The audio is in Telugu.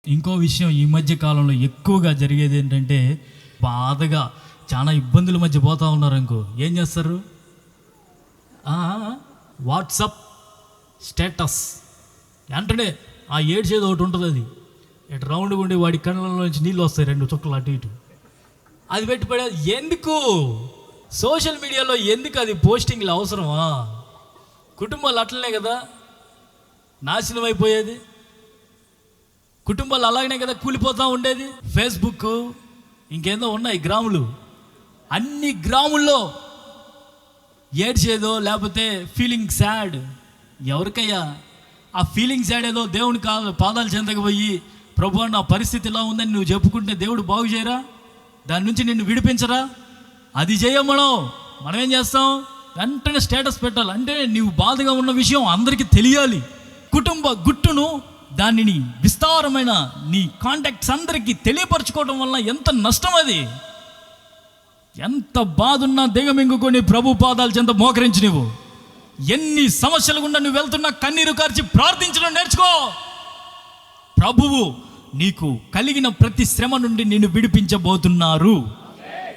ఇంకో విషయం ఈ మధ్య కాలంలో ఎక్కువగా జరిగేది ఏంటంటే, బాధగా చాలా ఇబ్బందుల మధ్య పోతూ ఉన్నారు అనుకో, ఏం చేస్తారు? వాట్సాప్ స్టేటస్ వెంటనే ఆ ఏడ్చేది ఒకటి ఉంటుంది, అది ఇటు రౌండ్గా ఉండి వాడి కళ్ళలోంచి నీళ్ళు వస్తాయి, 2 చుక్కలు అటు ఇటు, అది పెట్టి పడేది. ఎందుకు? సోషల్ మీడియాలో ఎందుకు అది పోస్టింగ్లు అవసరమా? కుటుంబాలు అట్లనే కదా నాశనం అయిపోయేది, కుటుంబాలు అలాగనే కదా కూలిపోతూ ఉండేది. ఫేస్బుక్ ఇంకేందో ఉన్నాయి గ్రాములు, అన్ని గ్రాముల్లో ఏడ్చేదో లేకపోతే ఫీలింగ్ సాడ్. ఎవరికయ్యా ఆ ఫీలింగ్ సాడ్? ఏదో దేవుని పాదాలు చెందక పోయి, ప్రభు నా పరిస్థితి ఇలా ఉందని నువ్వు చెప్పుకుంటే దేవుడు బాగు చేయరా? దాని నుంచి నిన్ను విడిపించరా? అది చేయం. మనం ఏం చేస్తాం? వెంటనే స్టేటస్ పెట్టాలి. అంటే నీవు బాధగా ఉన్న విషయం అందరికీ తెలియాలి. కుటుంబ గుట్టును దానిని విస్తారమైన నీ కాంటాక్ట్స్ అందరికీ తెలియపరచుకోవడం వల్ల ఎంత నష్టం, అది ఎంత బాధ ఉన్నా దిగమింగుకొని ప్రభు పాదాలు చెంత మోకరించి నువ్వు ఎన్ని సమస్యలు గుండా నువ్వు వెళ్తున్నా కన్నీరు కార్చి ప్రార్థించడం నేర్చుకో. ప్రభువు నీకు కలిగిన ప్రతి శ్రమ నుండి నిన్ను విడిపించబోతున్నారు.